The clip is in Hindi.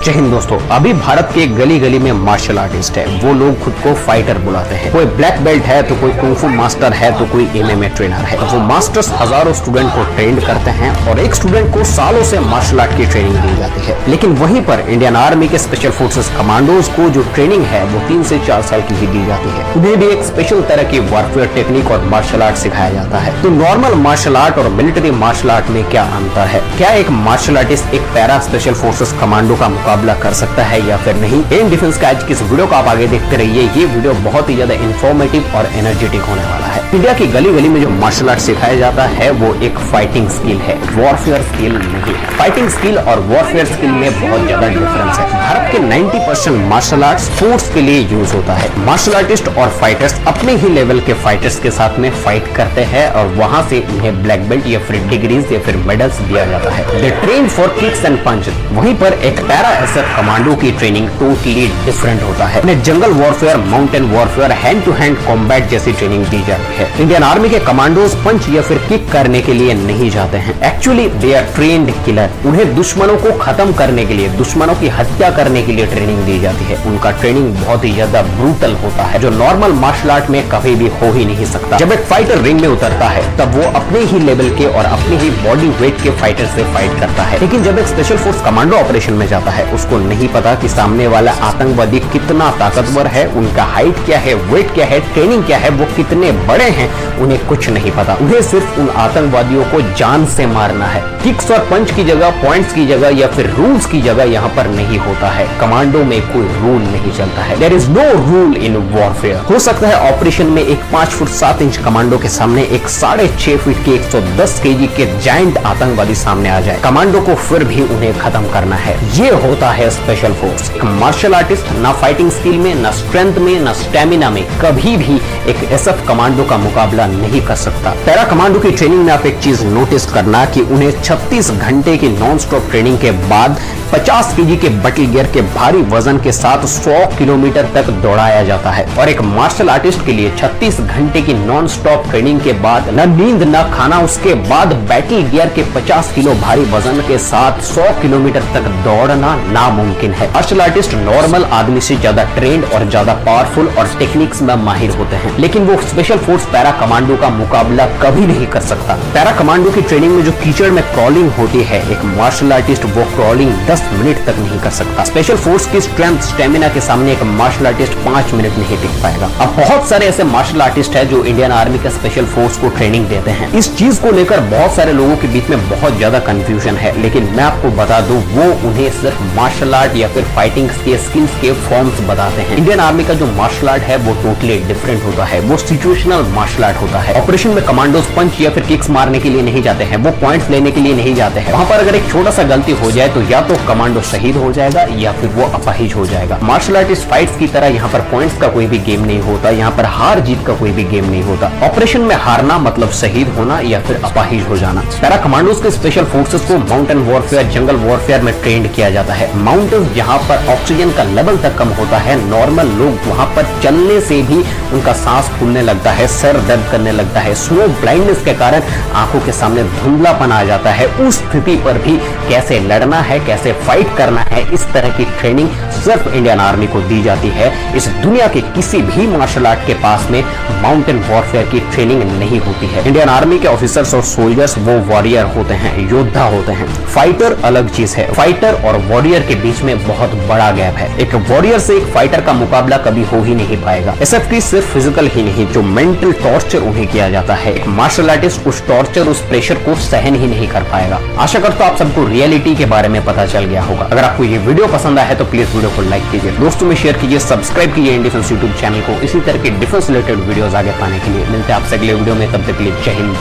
जय हिंद दोस्तों। अभी भारत के गली गली में मार्शल आर्टिस्ट है, वो लोग खुद को फाइटर बुलाते हैं। कोई ब्लैक बेल्ट है तो कोई कुंग फू मास्टर है तो कोई एमएमए ट्रेनर है। तो वो मास्टर्स हजारों स्टूडेंट को ट्रेन करते हैं और एक स्टूडेंट को सालों से मार्शल आर्ट की ट्रेनिंग दी जाती है। लेकिन वहीं पर इंडियन आर्मी के स्पेशल फोर्सेस कमांडोज को जो ट्रेनिंग है वो 3 से 4 साल की ही दी जाती है। उन्हें भी एक स्पेशल तरह की वॉरफेयर टेक्निक और मार्शल आर्ट सिखाया जाता है। तो नॉर्मल मार्शल आर्ट और मिलिट्री मार्शल आर्ट में क्या अंतर है? क्या एक मार्शल आर्टिस्ट एक पैरा स्पेशल फोर्सेस कमांडो का मुकाबला कर सकता है या फिर नहीं? इन डिफेंस का आज की इस वीडियो को आप आगे देखते रहिए। ये वीडियो बहुत ही ज्यादा इंफॉर्मेटिव और एनर्जेटिक होने वाला है। इंडिया की गली गली में जो मार्शल आर्ट सिखाया जाता है वो एक फाइटिंग स्किल है, वॉरफेयर स्किल नहीं है। फाइटिंग स्किल और वॉरफेयर स्किल में बहुत ज्यादा डिफरेंस है। भारत के 90% मार्शल आर्ट स्पोर्ट्स के लिए यूज होता है। मार्शल आर्टिस्ट और फाइटर्स अपने ही लेवल के फाइटर्स के साथ में फाइट करते हैं और वहां से उन्हें ब्लैक बेल्ट या फिर डिग्रीज या फिर मेडल्स दिया जाता है। They train for kicks and punch. वहीं पर एक पैरा एसएफ कमांडो की ट्रेनिंग टोटली डिफरेंट होता है। उन्हें jungle warfare, mountain warfare, hand to hand combat जैसी ट्रेनिंग दी जाती है। इंडियन आर्मी के कमांडोज पंच या फिर किक करने के लिए नहीं जाते हैं। Actually they are trained killer. उन्हें दुश्मनों को खत्म करने के लिए, दुश्मनों की हत्या करने के लिए ट्रेनिंग दी जाती है। उनका ट्रेनिंग बहुत ही ज्यादा ब्रूटल होता है, जो नॉर्मल मार्शल आर्ट में कभी भी हो ही नहीं सकता। जब एक फाइटर रिंग में उतरता है तब वो अपने ही लेवल के और अपने ही बॉडी वेट के फाइटर से फाइट करता है। लेकिन जब एक स्पेशल फोर्स कमांडो ऑपरेशन में जाता है, उसको नहीं पता कि सामने वाला आतंकवादी कितना ताकतवर है, उनका हाइट क्या है, वेट क्या है, ट्रेनिंग क्या है, वो कितने बड़े हैं, उन्हें कुछ नहीं पता। उन्हें सिर्फ उन आतंकवादियों को जान से मारना है। किक्स और पंच की जगह, पॉइंट्स की जगह या फिर रूल्स की जगह यहाँ पर नहीं होता है। कमांडो में कोई रूल नहीं चलता है। There is no rule in warfare. हो सकता है ऑपरेशन में एक 5 फुट 7 इंच कमांडो के सामने एक 6.5 फीट के 110 केजी के जायंट आतंकवादी सामने आ जाए, कमांडो को फिर भी उन्हें खत्म करना है। ये होता है स्पेशल फोर्स। मार्शल आर्टिस्ट ना फाइटिंग स्किल में, ना स्ट्रेंथ में, ना स्टेमिना में कभी भी एक एसएफ कमांडो का मुकाबला नहीं कर सकता। पैरा कमांडो की ट्रेनिंग में आप एक चीज नोटिस करना कि उन्हें 36 घंटे की नॉन स्टॉप ट्रेनिंग के बाद 50 केजी के बटल गियर के भारी वजन के साथ 100 किलोमीटर तक दौड़ाया जाता है। और एक मार्शल आर्टिस्ट के लिए 36 घंटे की नॉन स्टॉप ट्रेनिंग के बाद न नींद न खाना, उसके बाद बैटल गियर के 50 किलो भारी वजन के साथ 100 किलोमीटर तक दौड़ना नामुमकिन है। मार्शल आर्टिस्ट नॉर्मल आदमी से ज्यादा ट्रेंड और ज्यादा पावरफुल और टेक्निक्स में माहिर होते हैं, लेकिन वो स्पेशल फोर्स पैरा कमांडो का मुकाबला कभी नहीं कर सकता। पैरा कमांडो की ट्रेनिंग में जो कीचड़ में क्रॉलिंग होती है, एक मार्शल आर्टिस्ट वो क्रॉलिंग 10 मिनट तक नहीं कर सकता। स्पेशल फोर्स की स्ट्रेंथ, स्टेमिना के सामने एक मार्शल आर्टिस्ट 5 मिनट नहीं टिक पाएगा। अब बहुत सारे ऐसे मार्शल आर्टिस्ट है जो इंडियन आर्मी के स्पेशल फोर्स को ट्रेनिंग देते हैं। इस चीज को लेकर बहुत सारे लोगों के बीच में बहुत ज्यादा कंफ्यूजन है, लेकिन मैं आपको बता दूं वो उन्हें सिर्फ मार्शल आर्ट या फिर फाइटिंग के स्किल्स के फॉर्म्स बताते हैं। इंडियन आर्मी का जो मार्शल आर्ट है वो टोटली डिफरेंट होता है। वो सिचुएशनल मार्शल आर्ट होता है। ऑपरेशन में कमांडोज पंच या फिर किक्स मारने के लिए नहीं जाते हैं, वो पॉइंट्स लेने के लिए नहीं जाते हैं। वहां पर अगर एक छोटा सा गलती हो जाए तो या तो कमांडो शहीद हो जाएगा या फिर वो अपाहिज हो जाएगा। मार्शल आर्टिस्ट फाइट्स की तरह यहाँ पर पॉइंट्स का कोई भी गेम नहीं होता, यहाँ पर हार जीत का कोई भी गेम नहीं होता। ऑपरेशन में हारना मतलब शहीद होना या फिर अपाहिज हो जाना। पैरा कमांडोज के स्पेशल फोर्सेस को माउंटेन वॉरफेयर, जंगल वॉरफेयर में ट्रेंड किया जाता है। माउंटेन्स जहाँ पर ऑक्सीजन का लेवल तक कम होता है, नॉर्मल लोग वहां पर चलने से भी उनका सांस फूलने लगता है, सर दर्द करने लगता है, स्नो ब्लाइंडनेस के कारण आंखों के सामने धुंधलापन आ जाता है। उस स्थिति पर भी कैसे लड़ना है, कैसे फाइट करना है, इस तरह की ट्रेनिंग सिर्फ इंडियन आर्मी को दी जाती है। इस दुनिया के किसी भी मार्शल आर्ट के पास में माउंटेन वॉरफेयर की ट्रेनिंग नहीं होती है। इंडियन आर्मी के ऑफिसर्स और सोल्जर्स वो वॉरियर होते हैं, योद्धा होते हैं। फाइटर अलग चीज है। फाइटर और वॉरियर के बीच में बहुत बड़ा गैप है। एक वॉरियर से एक फाइटर का मुकाबला कभी हो ही नहीं पाएगा। एसएफ की सिर्फ फिजिकल ही नहीं, जो मेंटल टॉर्चर उन्हें किया जाता है, एक मार्शल आर्टिस्ट उस टॉर्चर, उस प्रेशर को सहन ही नहीं कर पाएगा। आशा करता हूं आप सबको रियलिटी के बारे में पता चल गया होगा। अगर आपको ये वीडियो पसंद आया है तो प्लीज वीडियो को लाइक कीजिए, दोस्तों में शेयर कीजिए, सब्सक्राइब कीजिए इंडियन डिफेंस यूट्यूब चैनल को इसी तरह के डिफेंस रिलेटेड वीडियोस आगे पाने के लिए। मिलते हैं आपसे अगले वीडियो में, तब तक के लिए जय हिंद।